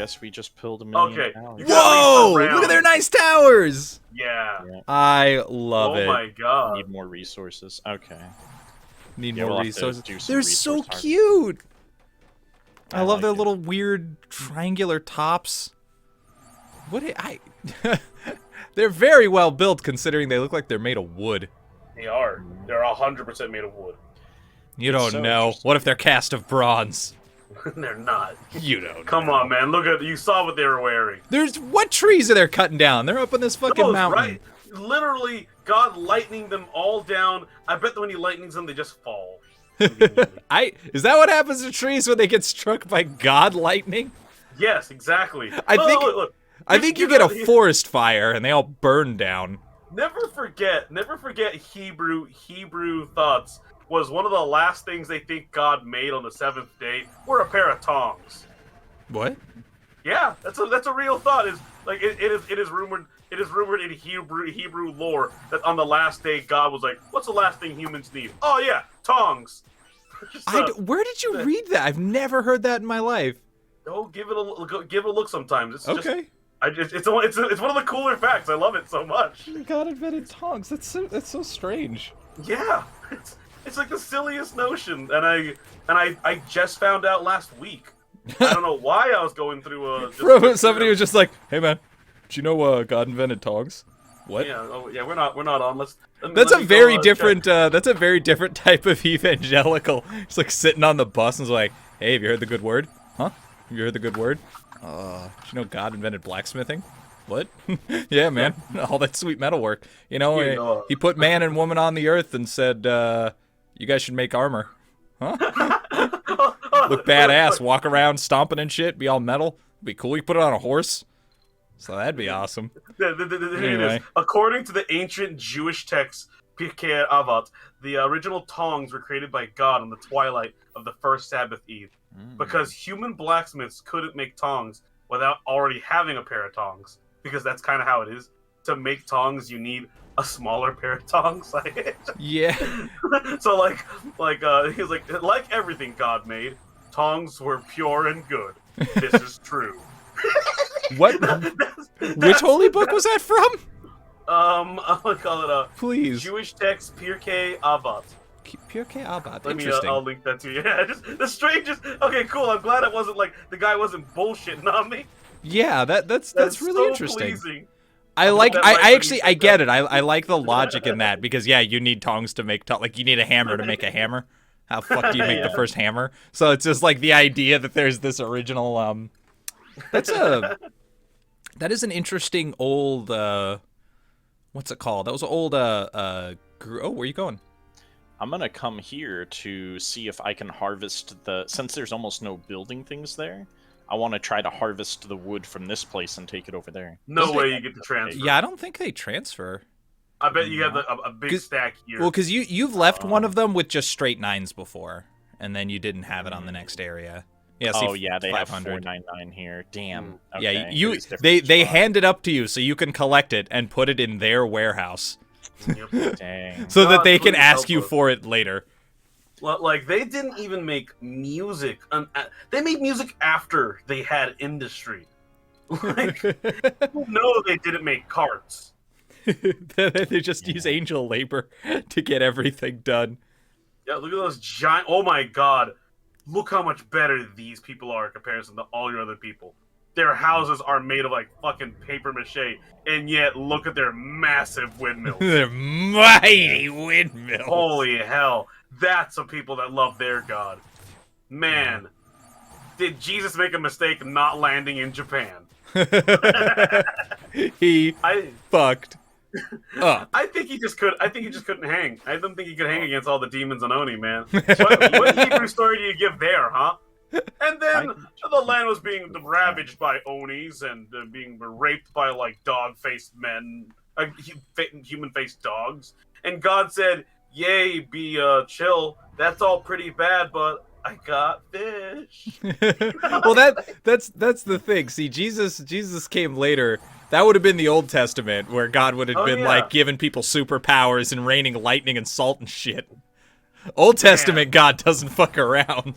guess we just pulled a million. Okay. Towers. Whoa! Look at their nice towers. Yeah. I love it. Oh my god. Need more resources. Okay. Need Yeah, more we'll have to resources. do some They're so resource harvesting. cute. I love like their it. little weird triangular tops. They're very well built considering they look like they're made of wood. They are. They're 100% made of wood. You don't so know. interesting. What if they're cast of bronze? They're not. You don't Come know. on, man. Look at you saw what they were wearing. What trees are they cutting down? They're up on this fucking Those, mountain. right? Literally, God lightning them all down. I bet that when he lightnings them, they just fall. Is that what happens to trees when they get struck by God lightning? Yes, exactly. I think Look. I think you get a forest fire and they all burn down. Never forget Hebrew thoughts was one of the last things they think God made on the seventh day were a pair of tongs. What? Yeah, that's a real thought. Is like it is rumored in Hebrew lore that on the last day God was like, what's the last thing humans need? Oh yeah, tongs. Where did you read that? I've never heard that in my life. Go give it a look sometimes. It's Okay. It's one of the cooler facts. I love it so much. God invented tongs. That's so strange. Yeah, it's like the silliest notion, and I just found out last week. I don't know why I was going through Somebody was just like, "Hey man, did you know God invented tongs?" What? Yeah, we're not on. That's a very different. That's a very different type of evangelical. It's like sitting on the bus and it's like, "Hey, have you heard the good word? Huh? Have you heard the good word? Did you know God invented blacksmithing? What? Yeah, man, all that sweet metalwork. You know, he put man and woman on the earth and said, you guys should make armor. Huh? Look badass, walk around stomping and shit, be all metal. Be cool. You put it on a horse. So that'd be awesome. Anyway. According to the ancient Jewish text, Pirkei Avot, the original tongs were created by God in the twilight of the first Sabbath Eve. Because human blacksmiths couldn't make tongs without already having a pair of tongs. Because that's kind of how it is. To make tongs, you need a smaller pair of tongs. Yeah. So he was like everything God made, tongs were pure and good. This is true. What? Which holy book was that from? I'm gonna call it a Please. Jewish text Pirkei Avot. Pirkei Avot. Let me, Interesting. I'll link that to you. Yeah, just the strangest. Okay, cool. I'm glad it wasn't like the guy wasn't bullshitting on me. Yeah, that's really so interesting. Pleasing. I get it. I like the logic in that because yeah, you need tongs to make like you need a hammer to make a hammer. How the fuck do you make the first hammer? So it's just like the idea that there's this original that is an interesting old what's it called? That was an old oh, where are you going? I'm gonna come here to see if I can harvest since there's almost no building things there. I want to try to harvest the wood from this place and take it over there. No way you get to transfer. Yeah, I don't think they transfer. I bet you have a big stack here. Well, because you've left one of them with just straight 9s before, and then you didn't have it on the next area. Yeah, see, yeah, they have 500. 499 here. Damn. Okay. Yeah, they hand it up to you so you can collect it and put it in their warehouse. Yep. Dang. So that they can please ask help you us. for it later. Like they didn't even make music. They made music after they had industry. Like, no, they didn't make carts. They just use angel labor to get everything done. Yeah, look at those giant. Oh my god, look how much better these people are in comparison to all your other people. Their houses are made of like fucking paper mache, and yet look at their massive windmills. They're mighty windmills. Holy hell. That's some people that love their god. Man, did Jesus make a mistake not landing in Japan? He fucked up. I think he just couldn't hang. I don't think he could hang against all the demons on Oni, man. What Hebrew story do you give there, huh? And then the land was being ravaged by Onis and being raped by like dog-faced men, human-faced dogs. And God said, "Yay, be chill. That's all pretty bad, but I got fish." Well, that's the thing. See, Jesus came later. That would have been the Old Testament, where God would have been like giving people superpowers and raining lightning and salt and shit. Old Testament God doesn't fuck around.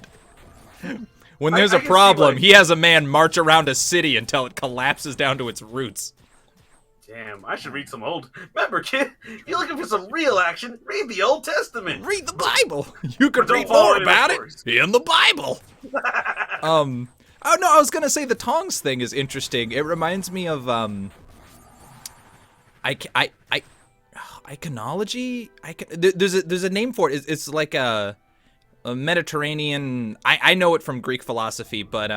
When there's I a can see, problem, like- he has a man march around a city until it collapses down to its roots. Damn, I should read some old. Remember, kid, if you're looking for some real action, read the Old Testament. Read the Bible. You can But don't read follow more any about it stories. in the Bible. Oh no, I was gonna say the tongs thing is interesting. It reminds me of iconology. There's a name for it. It's like a Mediterranean. I know it from Greek philosophy, but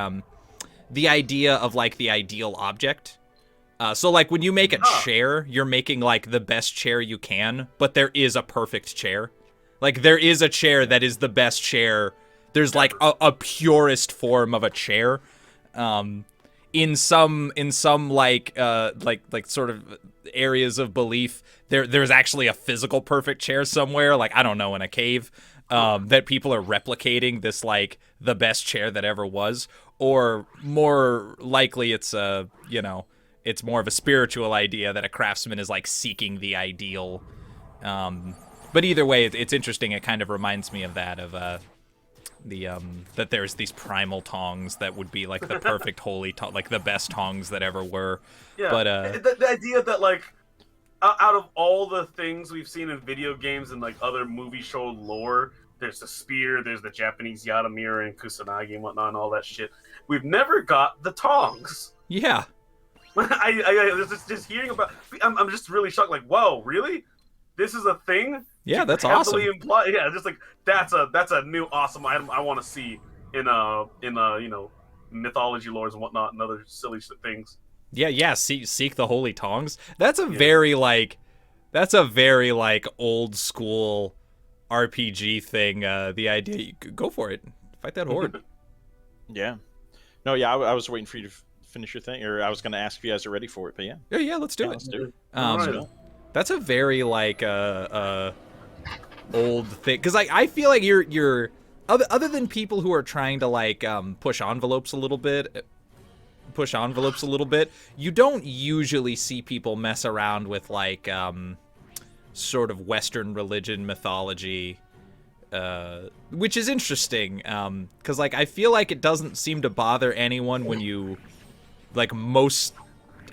the idea of like the ideal object. So like when you make a chair, you're making like the best chair you can, but there is a perfect chair. Like there is a chair that is the best chair. There's like a purest form of a chair. In some like sort of areas of belief, there's actually a physical perfect chair somewhere, like I don't know, in a cave, that people are replicating this like the best chair that ever was, or more likely it's it's more of a spiritual idea that a craftsman is like seeking the ideal. But either way, it's interesting. It kind of reminds me of that that there's these primal tongs that would be like the perfect holy like the best tongs that ever were. Yeah, But the idea that like out of all the things we've seen in video games and like other movie show lore, there's the spear, there's the Japanese Yatamura and Kusanagi and whatnot and all that shit. We've never got the tongs. yeah, I just hearing about. I'm just really shocked. Like, whoa, really? This is a thing? yeah, that's Heavily awesome. yeah, just like that's a new awesome item I want to see in mythology lores and whatnot and other silly things. Yeah. Seek the holy tongs. That's a very like old school RPG thing. The idea, you could go for it, fight that horde. Yeah. No, yeah, I was waiting for you to finish your thing, or I was going to ask if you guys are ready for it, but yeah. Yeah, let's do it. Let's do it. Alright. That's a very like old thing, because I feel like you're other than people who are trying to like push envelopes a little bit, you don't usually see people mess around with like sort of Western religion mythology, which is interesting, because like I feel like it doesn't seem to bother anyone when you like most.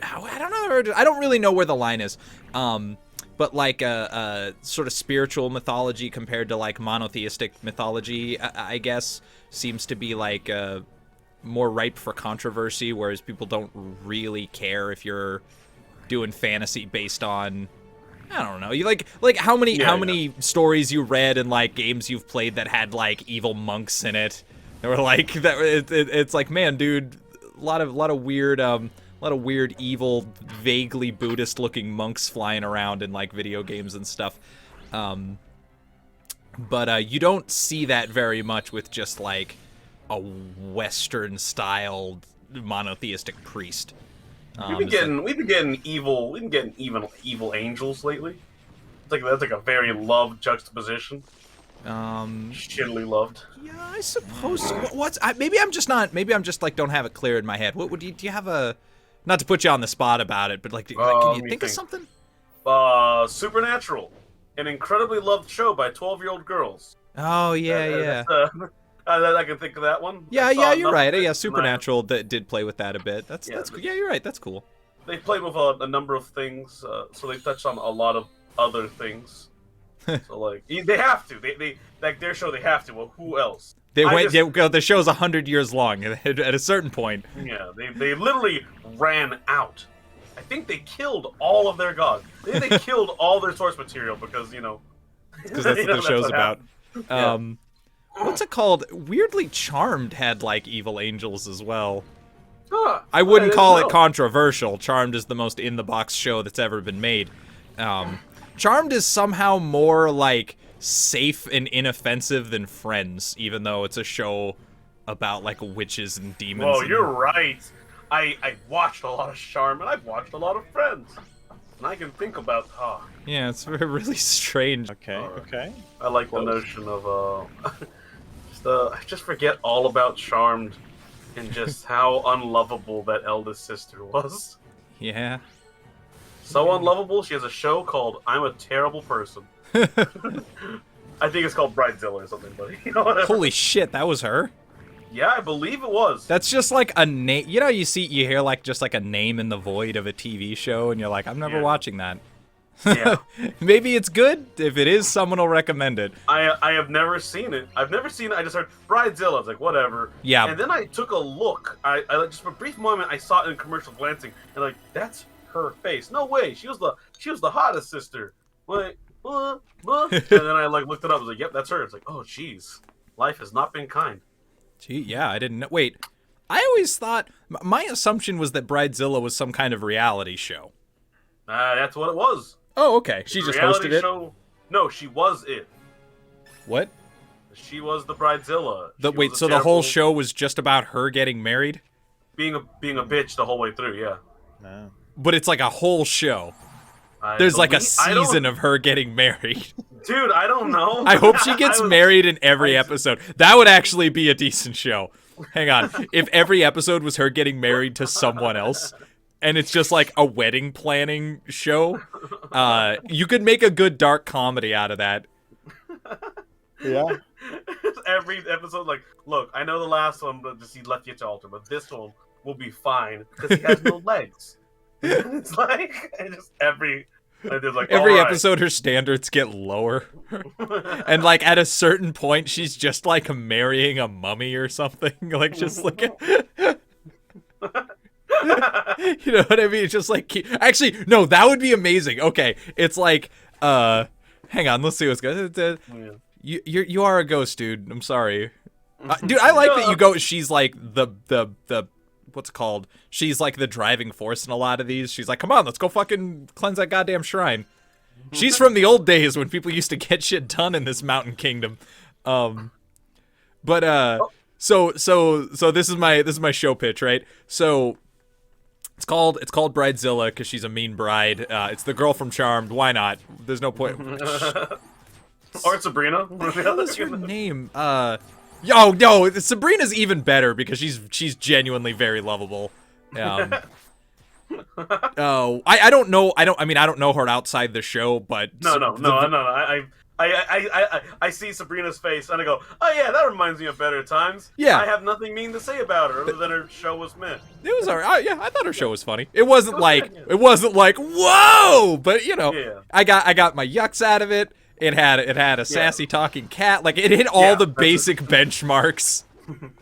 I don't know. I don't really know where the line is. But like a sort of spiritual mythology compared to like monotheistic mythology, I guess, seems to be like more ripe for controversy, whereas people don't really care if you're doing fantasy based on, I don't know, you like how many stories you read and like games you've played that had like evil monks in it. They were like that. It's like, man, dude, a lot of weird, evil, vaguely Buddhist-looking monks flying around in like video games and stuff. But you don't see that very much with just like a Western-styled monotheistic priest. We've been getting evil angels lately. That's like a very loved juxtaposition. Shittily loved. Yeah, I suppose. Maybe I'm just like don't have it clear in my head. What do you have a? Not to put you on the spot about it, but like can you think of something? Supernatural, an incredibly loved show by 12-year-old girls. Oh yeah. I can think of that one. Yeah, you're right. Yeah, Supernatural did play with that a bit. That's yeah, you're right. That's cool. They played with a number of things, so they touched on a lot of other things. So like they have to. They like their show. They have to. Well, who else? The show's 100 years long. At a certain point. Yeah, they literally ran out. I think they killed all of their gods. They killed all their source material because that's what the show's about. Yeah. What's it called? Weirdly, Charmed had like evil angels as well. Huh, I wouldn't call know. it controversial. Charmed is the most in-the-box show that's ever been made. Charmed is somehow more like safe and inoffensive than Friends, even though it's a show about like witches and demons. Whoa, you're right. I watched a lot of Charm and I've watched a lot of Friends, and I can think about. Yeah, it's really strange. Okay. I like the notion of just forget all about Charmed and just how unlovable that eldest sister was. Yeah. So unlovable, she has a show called I'm a Terrible Person. I think it's called Bridezilla or something, buddy. Whatever. Holy shit, that was her? Yeah, I believe it was. That's just like a name. You know, you hear like just like a name in the void of a TV show, and you're like, I'm never watching that. Yeah. Maybe it's good. If it is, someone will recommend it. I have never seen it. I've never seen it. I just heard Bridezilla. I was like, wadatever. Yeah. And then I took a look. I just for a brief moment I saw it in commercial glancing, and like, that's her face. No way. She was the hottest sister. Like, and then I like looked it up. I was like, yep, that's her. It's like, oh jeez, life has not been kind. Gee, yeah, I didn't know. Wait, I always thought my assumption was that Bridezilla was some kind of reality show. That's what it was. Oh, okay. She just Reality hosted it. show. No, she was it. What? She was the Bridezilla. Wait, so the whole show was just about her getting married? Being a bitch the whole way through, yeah. No. But it's like a whole show. There's like a season of her getting married. Dude, I don't know. I hope she gets married in every episode. That would actually be a decent show. Hang on. If every episode was her getting married to someone else, and it's just like a wedding planning show, you could make a good dark comedy out of that. Yeah. Every episode, like, look, I know the last one, but just he left you at the altar, but this one will be fine because he has no legs. It's like every episode her standards get lower. And like at a certain point she's just like marrying a mummy or something. Like just like you know what I mean? It's just like actually no, that would be amazing. Okay. It's like hang on, let's see what's good. You are a ghost, dude. I'm sorry. Dude, I like that you go she's like the what's it called? She's like the driving force in a lot of these. She's like, come on, let's go fucking cleanse that goddamn shrine. She's from the old days when people used to get shit done in this mountain kingdom. So this is my show pitch, right? So it's called Bridezilla because she's a mean bride. It's the girl from Charmed. Why not? There's no point. Or Sabrina. What the hell is her name? Yo, no, Sabrina's even better because she's genuinely very lovable. Oh, I don't know. I don't know her outside the show, but No. I see Sabrina's face and I go, oh yeah, that reminds me of better times. Yeah. I have nothing mean to say about her other than her show was meh. It was alright. Yeah, I thought her show was funny. It wasn't like whoa, but you know, Yeah. I got my yucks out of it. It had a sassy talking cat. Like it hit all the basic benchmarks.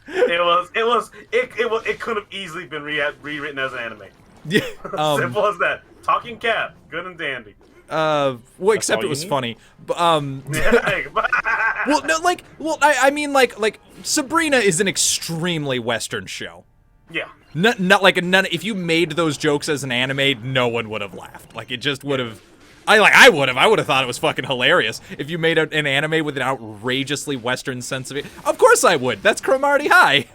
It could have easily been rewritten as an anime. Yeah. Simple as that. Talking cat, good and dandy. Well, except it was funny. Well, no, I mean, Sabrina is an extremely Western show. Yeah. Not like none. If you made those jokes as an anime, no one would have laughed. Like it just would have. I would have thought it was fucking hilarious if you made an anime with an outrageously Western sense of it. Of course I would. That's Cromartie High.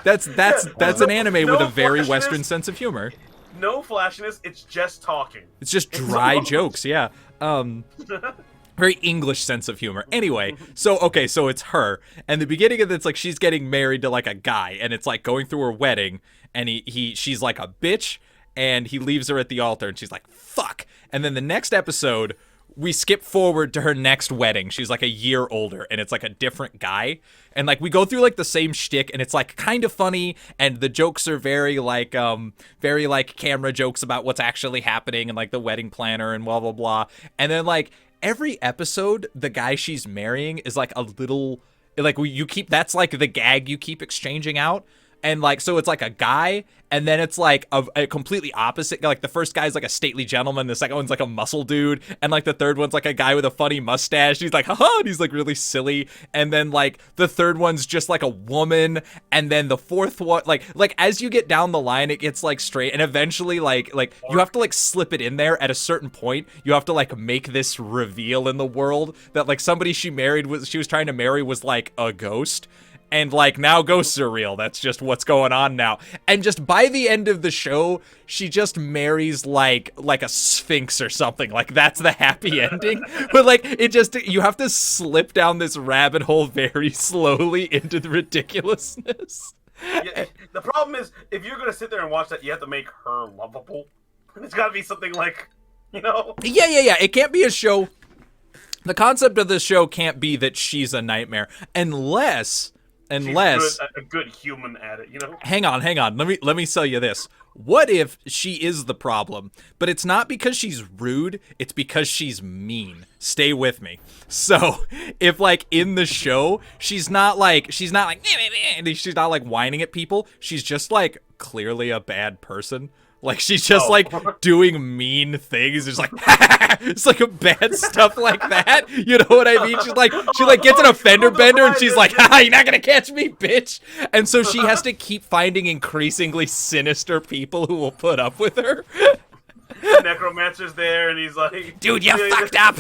That's an anime with a very Western sense of humor. No flashiness. It's just talking. It's just dry jokes. Yeah. Very English sense of humor. Anyway, so it's her, and the beginning of it's like she's getting married to like a guy, and it's like going through her wedding, and she's like a bitch. And he leaves her at the altar, and she's like, fuck. And then the next episode, we skip forward to her next wedding. She's like a year older, and it's like a different guy. And like we go through like the same shtick, and it's like kind of funny, and the jokes are very like camera jokes about what's actually happening, and like the wedding planner and blah blah blah. And then like every episode, the guy she's marrying is like a little like that's like the gag you keep exchanging out. And like, so it's like a guy, and then it's like a completely opposite. Like the first guy's like a stately gentleman, the second one's like a muscle dude, and like the third one's like a guy with a funny mustache. He's like, haha, and he's like really silly. And then like the third one's just like a woman, and then the fourth one, like as you get down the line, it gets like straight, and eventually like you have to like slip it in there at a certain point. You have to like make this reveal in the world that like somebody she was trying to marry was like a ghost. And like now ghosts are real. That's just what's going on now. And just by the end of the show, she just marries like a sphinx or something. Like that's the happy ending. But like you have to slip down this rabbit hole very slowly into the ridiculousness. Yeah, the problem is if you're gonna sit there and watch that, you have to make her lovable. It's gotta be something like, you know. Yeah. It can't be a show. The concept of the show can't be that she's a nightmare unless Unless a good human at it, you know. hang on. Let me sell you this. What if she is the problem, but it's not because she's rude, it's because she's mean. Stay with me. So, if like in the show, she's not like she's not like whining at people, she's just like clearly a bad person. Like she's just like doing mean things. It's like it's like a bad stuff like that. You know what I mean? She gets in a fender bender and she's like, "Ha, you're not gonna catch me, bitch." And so she has to keep finding increasingly sinister people who will put up with her. Necromancer's there, and he's like, "Dude, you fucked up."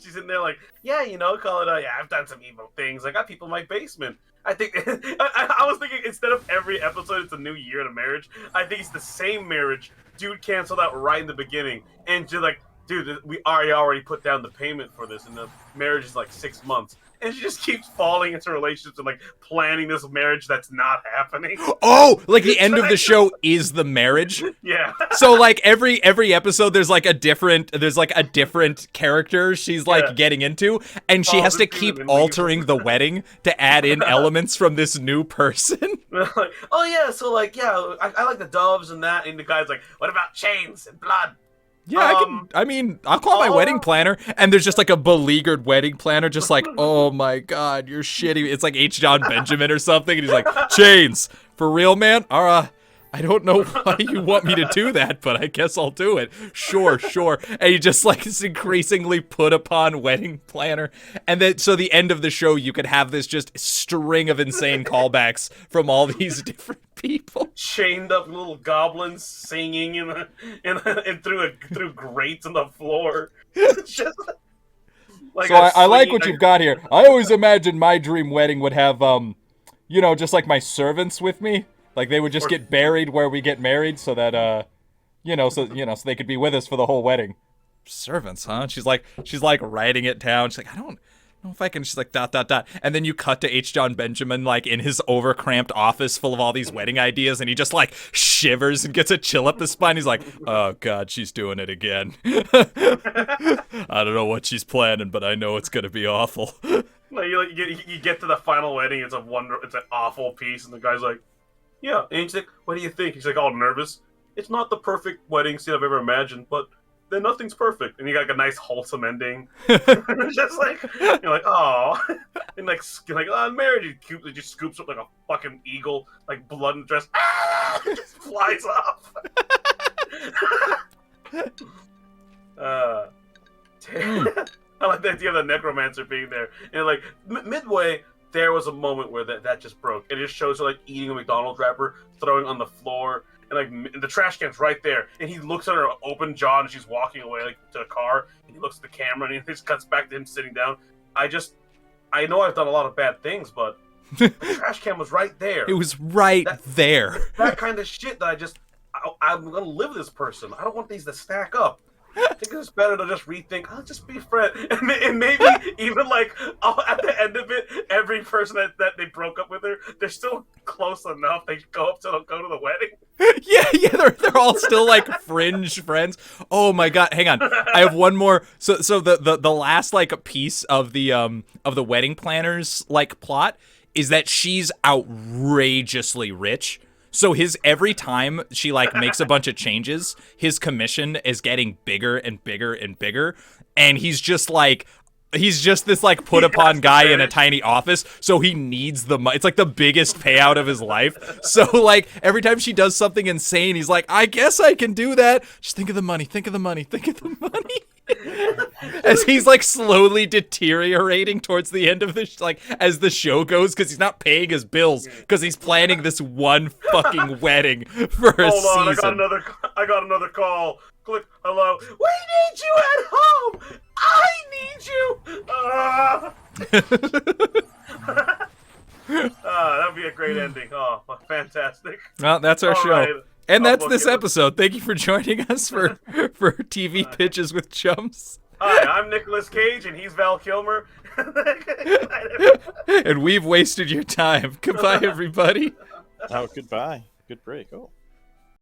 She's in there like, yeah, you know, call it a, yeah, I've done some evil things. I got people in my basement. I think I was thinking instead of every episode it's a new year in a marriage, I think it's the same marriage. Dude canceled out right in the beginning, and you're like, dude, we already put down the payment for this, and the marriage is like 6 months. And she just keeps falling into relationships and like planning this marriage that's not happening. Oh, like the end of the show is the marriage. Yeah. So like every episode, there's like a different character she's like getting into, and she has to keep altering the wedding to add in elements from this new person. Like, oh yeah, so like yeah, I like the doves and that, and the guy's like, what about chains and blood? Yeah, I'll call my wedding planner, and there's just like a beleaguered wedding planner, just like, oh my god, you're shitty. It's like H. John Benjamin or something, and he's like, chains, for real, man? I don't know why you want me to do that, but I guess I'll do it. Sure. And you just like this increasingly put upon wedding planner. And then, so the end of the show, you could have this just string of insane callbacks from all these different people. Chained up little goblins singing and through grates in the floor. Just, like so I like what you've got here. I always imagined my dream wedding would have, just like my servants with me. Like they would just get buried where we get married, so that so they could be with us for the whole wedding. Servants, huh? She's like writing it down. She's like, I don't know if I can. She's like ... And then you cut to H. John Benjamin like in his overcramped office full of all these wedding ideas, and he just like shivers and gets a chill up the spine. He's like, oh god, she's doing it again. I don't know what she's planning, but I know it's gonna be awful. Like, you get to the final wedding. It's an awful piece, and the guy's like, yeah, and he's like, what do you think? He's like all nervous. It's not the perfect wedding scene I've ever imagined, but then nothing's perfect. And you got like a nice wholesome ending. Just like, you're like, oh. And like marriage, he just scoops up like a fucking eagle, like blood and dress. It just flies off. I like the idea of the necromancer being there. And like, midway, there was a moment where that just broke. It just shows her like eating a McDonald's wrapper, throwing on the floor, and like the trash can's right there. And he looks at her open jaw, and she's walking away like to the car. And he looks at the camera, and he just cuts back to him sitting down. I know I've done a lot of bad things, but the trash can was right there. It was there. That kind of shit that I'm gonna live with this person. I don't want these to stack up. I think it's better to just rethink. I'll just be friends, and maybe even like at the end of it, every person that they broke up with her, they're still close enough. They go to the wedding. Yeah, they're all still like fringe friends. Oh my god, hang on, I have one more. So the last like piece of the wedding planner's like plot is that she's outrageously rich. So every time she like makes a bunch of changes, his commission is getting bigger and bigger and bigger, and he's just this like put upon guy in a tiny office, so he needs the money. It's like the biggest payout of his life. So like every time she does something insane, he's like, I guess I can do that. Just think of the money. As he's like slowly deteriorating towards the end of as the show goes, because he's not paying his bills because he's planning this one fucking wedding for a season. I got another call. Click hello. We need you at home. I need you. That'd be a great ending. Oh, fantastic. Well, that's our show. Right. And that's this episode. Thank you for joining us for TV Pitches with Chums. Hi, I'm Nicolas Cage, and he's Val Kilmer. And we've wasted your time. Goodbye, everybody. Oh, goodbye. Good break. Oh.